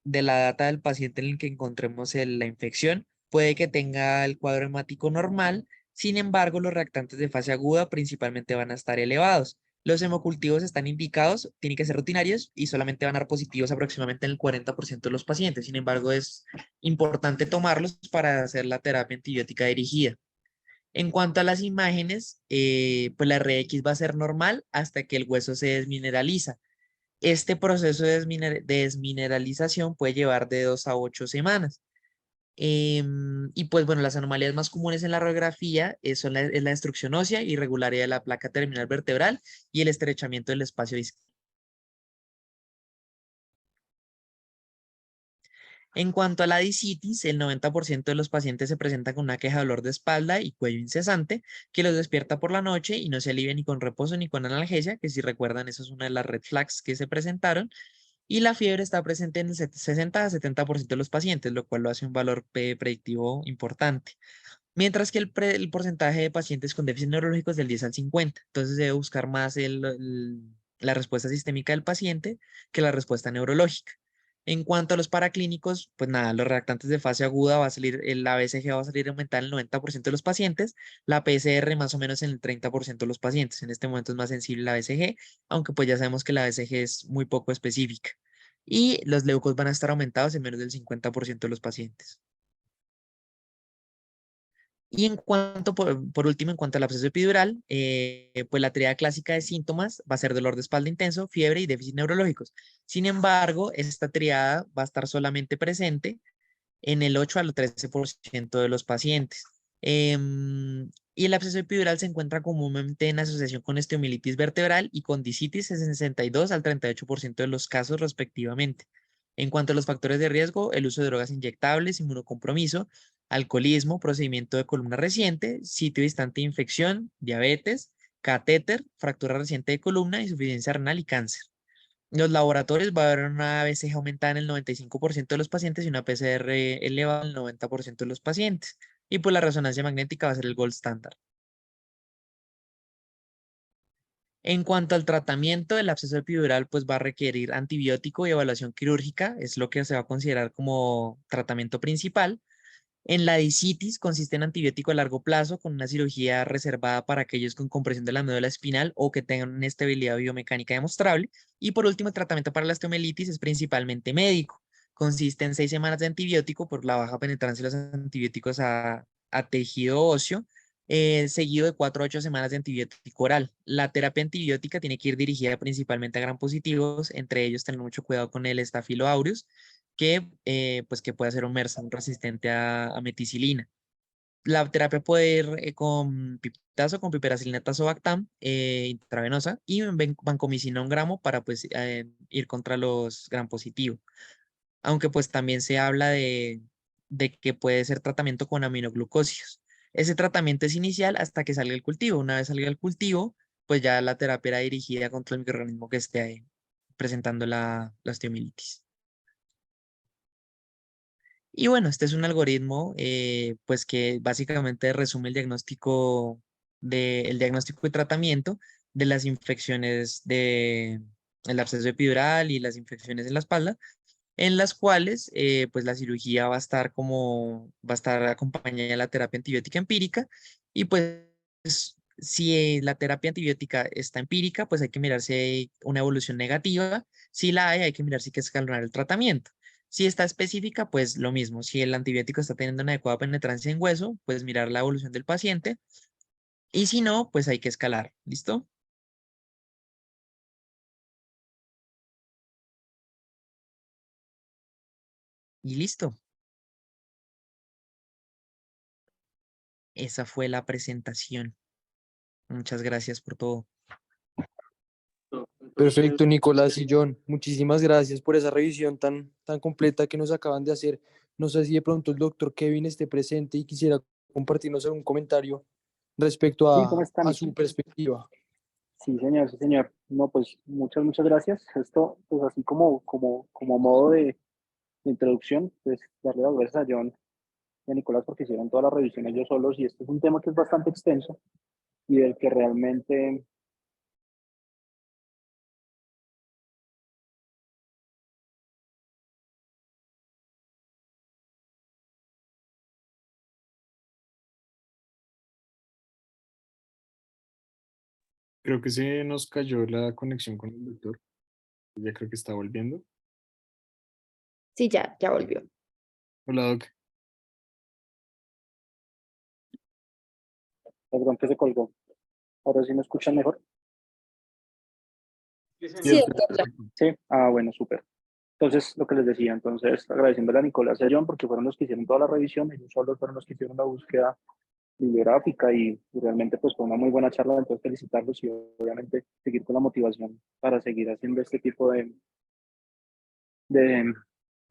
de la data del paciente en el que encontremos la infección, puede que tenga el cuadro hemático normal. Sin embargo, los reactantes de fase aguda principalmente van a estar elevados. Los hemocultivos están indicados, tienen que ser rutinarios y solamente van a dar positivos aproximadamente en el 40% de los pacientes. Sin embargo, es importante tomarlos para hacer la terapia antibiótica dirigida. En cuanto a las imágenes, pues la RX va a ser normal hasta que el hueso se desmineraliza. Este proceso de desmineralización puede llevar de 2 a 8 semanas. Y pues bueno, las anomalías más comunes en la radiografía es la destrucción ósea, irregularidad de la placa terminal vertebral y el estrechamiento del espacio discal. En cuanto a la discitis, el 90% de los pacientes se presentan con una queja de dolor de espalda y cuello incesante que los despierta por la noche y no se alivia ni con reposo ni con analgesia, que si recuerdan, eso es una de las red flags que se presentaron. Y la fiebre está presente en el 60 a 70% de los pacientes, lo cual lo hace un valor predictivo importante. Mientras que el porcentaje de pacientes con déficit neurológico es del 10 al 50. Entonces se debe buscar más la respuesta sistémica del paciente que la respuesta neurológica. En cuanto a los paraclínicos, pues nada, los reactantes de fase aguda va a salir, el ABCG va a salir aumentar en el 90% de los pacientes, la PCR más o menos en el 30% de los pacientes. En este momento es más sensible la ABCG, aunque pues ya sabemos que la ABCG es muy poco específica. Y los leucos van a estar aumentados en menos del 50% de los pacientes. Y en cuanto, por último, en cuanto al absceso epidural, pues la triada clásica de síntomas va a ser dolor de espalda intenso, fiebre y déficit neurológicos. Sin embargo, esta triada va a estar solamente presente en el 8 al 13% de los pacientes. Y el absceso epidural se encuentra comúnmente en asociación con osteomielitis vertebral y con discitis en 62 al 38% de los casos respectivamente. En cuanto a los factores de riesgo, el uso de drogas inyectables, inmunocompromiso, alcoholismo, procedimiento de columna reciente, sitio distante de infección, diabetes, catéter, fractura reciente de columna, insuficiencia renal y cáncer. En los laboratorios va a haber una ABCG aumentada en el 95% de los pacientes y una PCR elevada en el 90% de los pacientes. Y pues la resonancia magnética va a ser el gold standard. En cuanto al tratamiento del absceso epidural, pues va a requerir antibiótico y evaluación quirúrgica, es lo que se va a considerar como tratamiento principal. En la discitis consiste en antibiótico a largo plazo con una cirugía reservada para aquellos con compresión de la médula espinal o que tengan una inestabilidad biomecánica demostrable. Y por último, el tratamiento para la osteomielitis es principalmente médico. Consiste en 6 semanas de antibiótico por la baja penetrancia de los antibióticos a tejido óseo, seguido de 4 a 8 semanas de antibiótico oral. La terapia antibiótica tiene que ir dirigida principalmente a gram positivos, entre ellos tener mucho cuidado con el Staphylo aureus, pues que puede ser un mersan resistente a meticilina. La terapia puede ir con pipitazo, con piperacilina tazobactam intravenosa y vancomicina 1 gramo para pues ir contra los gram positivos. Aunque pues también se habla de que puede ser tratamiento con aminoglucósidos. Ese tratamiento es inicial hasta que salga el cultivo. Una vez salga el cultivo, pues ya la terapia era dirigida contra el microorganismo que esté ahí presentando la osteomielitis. Y bueno, este es un algoritmo pues que básicamente resume el diagnóstico y tratamiento de las infecciones el absceso epidural y las infecciones en la espalda, en las cuales pues la cirugía va a estar acompañada de la terapia antibiótica empírica y pues si la terapia antibiótica está empírica, pues hay que mirar si hay una evolución negativa. Si la hay que mirar si hay que escalonar el tratamiento. Si está específica, pues lo mismo. Si el antibiótico está teniendo una adecuada penetrancia en hueso, pues mirar la evolución del paciente. Y si no, pues hay que escalar. ¿Listo? Y listo. Esa fue la presentación. Muchas gracias por todo. Perfecto, Nicolás y John. Muchísimas gracias por esa revisión tan completa que nos acaban de hacer. No sé si de pronto el doctor Kevin esté presente y quisiera compartirnos algún comentario respecto Sí, ¿cómo a están? su perspectiva. Sí, señor, sí, señor. No, pues muchas gracias. Esto, pues así como modo de introducción, pues darle las gracias a John y a Nicolás porque hicieron todas las revisiones ellos solos y este es un tema que es bastante extenso y del que realmente Creo que se nos cayó la conexión con el doctor. Ya creo que está volviendo. Sí, ya volvió. Hola, Doc. perdón que se colgó. Ahora sí me escuchan mejor. Sí, Sí, Sí, señor. doctor, doctor. perfecto. Sí, bueno, súper. Entonces, lo que les decía, entonces agradeciéndole a Nicolás y a John porque fueron los que hicieron toda la revisión, ellos solos fueron los que hicieron la búsqueda bibliográfica y realmente pues fue una muy buena charla, entonces felicitarlos y obviamente seguir con la motivación para seguir haciendo este tipo de,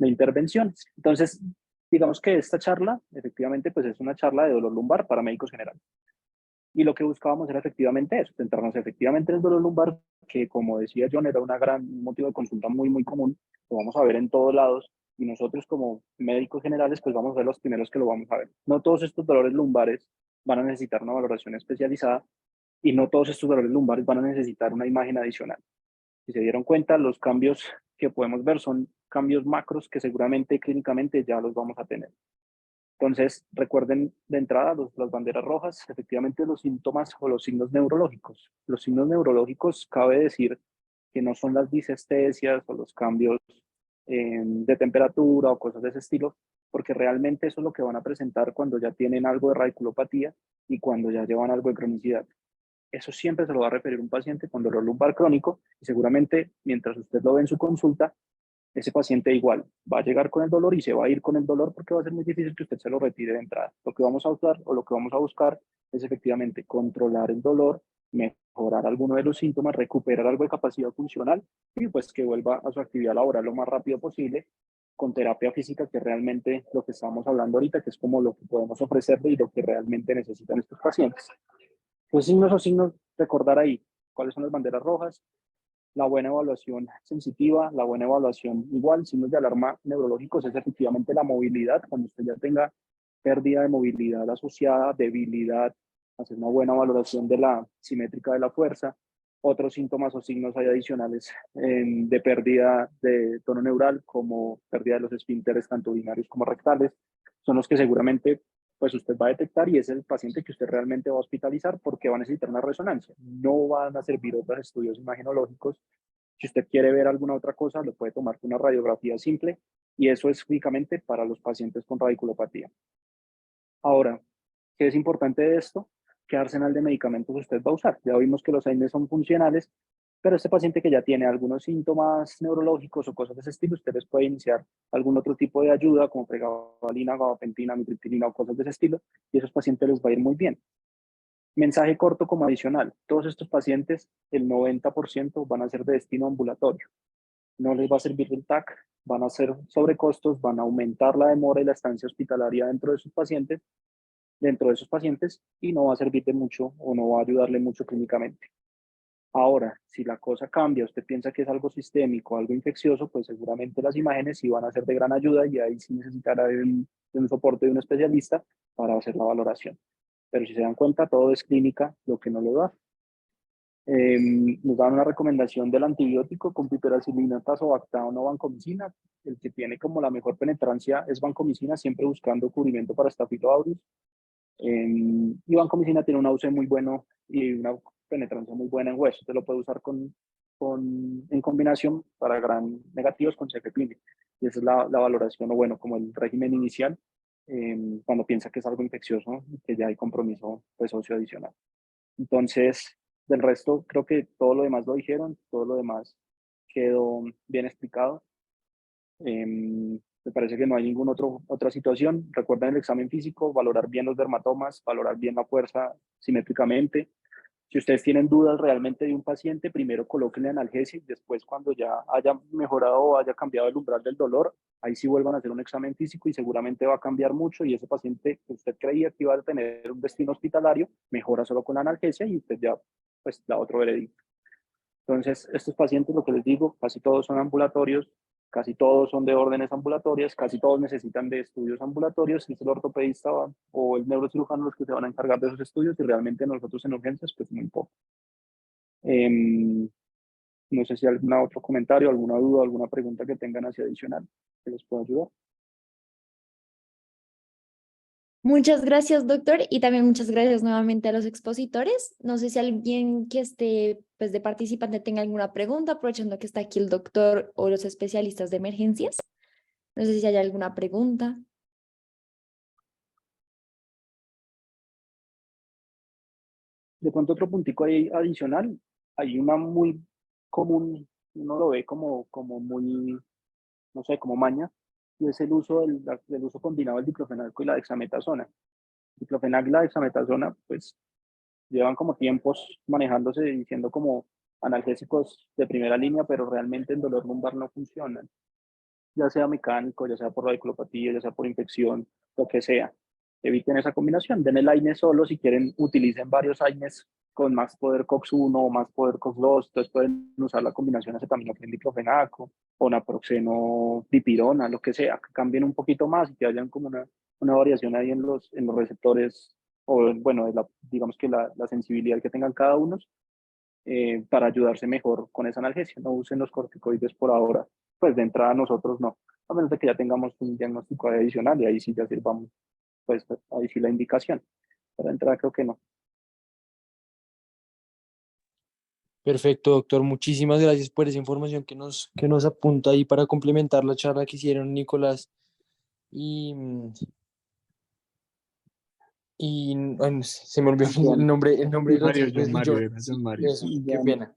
de intervenciones. Entonces, digamos que esta charla, efectivamente, pues es una charla de dolor lumbar para médicos generales. Y lo que buscábamos era efectivamente eso, centrarnos efectivamente en el dolor lumbar, que como decía John, era un motivo de consulta muy, muy común, lo vamos a ver en todos lados, y nosotros como médicos generales, pues vamos a ser los primeros que lo vamos a ver. No todos estos dolores lumbares van a necesitar una valoración especializada, y no todos estos dolores lumbares van a necesitar una imagen adicional. Si se dieron cuenta, los cambios que podemos ver son cambios macros que seguramente clínicamente ya los vamos a tener. Entonces, recuerden de entrada las banderas rojas, efectivamente los síntomas o los signos neurológicos. Los signos neurológicos, cabe decir que no son las disestesias o los cambios de temperatura o cosas de ese estilo, porque realmente eso es lo que van a presentar cuando ya tienen algo de radiculopatía y cuando ya llevan algo de cronicidad. Eso siempre se lo va a referir un paciente con dolor lumbar crónico y seguramente mientras usted lo ve en su consulta, ese paciente igual va a llegar con el dolor y se va a ir con el dolor porque va a ser muy difícil que usted se lo retire de entrada. Lo que vamos a usar o lo que vamos a buscar es efectivamente controlar el dolor, mejorar alguno de los síntomas, recuperar algo de capacidad funcional y pues que vuelva a su actividad laboral lo más rápido posible con terapia física, que realmente lo que estamos hablando ahorita, que es como lo que podemos ofrecerle y lo que realmente necesitan estos pacientes. Los signos o signos, recordar ahí cuáles son las banderas rojas, la buena evaluación sensitiva, la buena evaluación igual, signos de alarma neurológicos es efectivamente la movilidad, cuando usted ya tenga pérdida de movilidad asociada, debilidad, hacer una buena valoración de la simétrica de la fuerza. Otros síntomas o signos hay adicionales de pérdida de tono neural, como pérdida de los esfínteres tanto urinarios como rectales, son los que seguramente pues usted va a detectar y es el paciente que usted realmente va a hospitalizar porque va a necesitar una resonancia. No van a servir otros estudios imagenológicos. Si usted quiere ver alguna otra cosa, lo puede tomar con una radiografía simple y eso es únicamente para los pacientes con radiculopatía. Ahora, ¿qué es importante de esto? ¿Qué arsenal de medicamentos usted va a usar? Ya vimos que los AINES son funcionales, pero este paciente que ya tiene algunos síntomas neurológicos o cosas de ese estilo, usted les puede iniciar algún otro tipo de ayuda, como pregabalina, gabapentina, mitriptilina o cosas de ese estilo, y a esos pacientes les va a ir muy bien. Mensaje corto como adicional. Todos estos pacientes, el 90% van a ser de destino ambulatorio. No les va a servir el TAC, van a ser sobrecostos, van a aumentar la demora y la estancia hospitalaria dentro de esos pacientes y no va a servir de mucho o no va a ayudarle mucho clínicamente. Ahora, si la cosa cambia, usted piensa que es algo sistémico, algo infeccioso, pues seguramente las imágenes sí van a ser de gran ayuda y ahí sí necesitará un soporte de un especialista para hacer la valoración. Pero si se dan cuenta, todo es clínica lo que no lo da. Nos dan una recomendación del antibiótico con piperacilina, tazobactam o vancomicina. El que tiene como la mejor penetrancia es vancomicina, siempre buscando cubrimiento para Staphylococcus aureus. Y vancomicina tiene un AUC muy bueno y una penetrancia muy buena en hueso. Se lo puede usar en combinación para gran negativos con cefepime. Y esa es la valoración o bueno, como el régimen inicial cuando piensa que es algo infeccioso, que ya hay compromiso pues, socio adicional. Entonces, del resto, creo que todo lo demás lo dijeron, todo lo demás quedó bien explicado. Me parece que no hay ninguna otra situación. Recuerden el examen físico, valorar bien los dermatomas, valorar bien la fuerza simétricamente. Si ustedes tienen dudas realmente de un paciente, primero colóquenle analgesia y después cuando ya haya mejorado o haya cambiado el umbral del dolor, ahí sí vuelvan a hacer un examen físico y seguramente va a cambiar mucho y ese paciente que usted creía que iba a tener un destino hospitalario, mejora solo con la analgesia y usted ya pues da otro veredicto. Entonces, estos pacientes, lo que les digo, casi todos son ambulatorios, casi todos son de órdenes ambulatorias, casi todos necesitan de estudios ambulatorios, y es el ortopedista o el neurocirujano los que se van a encargar de esos estudios y realmente nosotros en urgencias, pues muy poco. No sé si hay algún otro comentario, alguna duda, alguna pregunta que tengan hacia adicional que les pueda ayudar. Muchas gracias, doctor, y también muchas gracias nuevamente a los expositores. No sé si alguien que esté pues, de participante tenga alguna pregunta, aprovechando que está aquí el doctor o los especialistas de emergencias. No sé si hay alguna pregunta. De pronto otro puntico ahí adicional, hay una muy común, uno lo ve como muy, no sé, como maña, y es el uso del uso combinado del diclofenaco y la dexametasona. Diclofenac y la dexametasona, pues llevan como tiempos manejándose diciendo como analgésicos de primera línea, pero realmente en dolor lumbar no funcionan. ya sea mecánico, ya sea por radiculopatía, ya sea por infección, lo que sea. Eviten esa combinación, den el AINES solo, si quieren utilicen varios AINES con más poder COX-1 o más poder COX-2, entonces pueden usar la combinación acetaminofén diclofenaco o naproxeno dipirona, lo que sea, que cambien un poquito más y que hayan como una variación ahí en los receptores o bueno, digamos que la sensibilidad que tengan cada uno para ayudarse mejor con esa analgesia. No usen los corticoides por ahora, pues de entrada nosotros no, a menos de que ya tengamos un diagnóstico adicional y ahí sí ya sirvamos, pues ahí sí la indicación. Para entrar creo que no. Perfecto, doctor. Muchísimas gracias por esa información que nos apunta ahí para complementar la charla que hicieron Nicolás y, bueno, se me olvidó John. el nombre del otro, pues, John y Mario, John. era John Sí, Mario. eso, qué John. pena,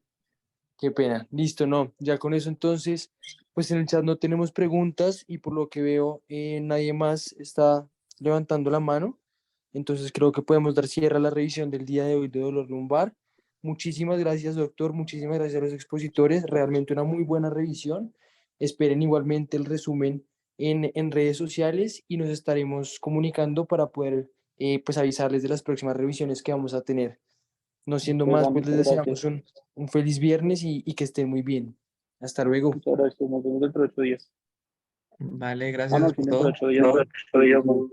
qué pena. Listo, no, ya con eso entonces, pues en el chat no tenemos preguntas y por lo que veo nadie más está levantando la mano. Entonces creo que podemos dar cierre a la revisión del día de hoy de dolor lumbar. Muchísimas gracias, doctor. Muchísimas gracias a los expositores. Realmente una muy buena revisión. Esperen igualmente el resumen en redes sociales y nos estaremos comunicando para poder pues avisarles de las próximas revisiones que vamos a tener. No siendo Muchas, más, pues les muchas deseamos gracias. un feliz viernes y que estén muy bien. Hasta luego. Muchas gracias. Nos vemos dentro de 8 días. Vale, Ah, no, gracias sí, por dentro de todo. 8 días. 8 días no.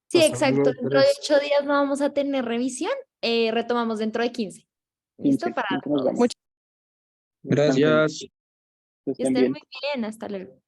Sí, Hasta luego, exacto. Dentro de doctores. 8 días no vamos a tener revisión. Retomamos dentro de 15. ¿Listo? 15, Para 15 nos todos. vemos. Gracias. Que Que estén estén bien. muy bien. Hasta luego.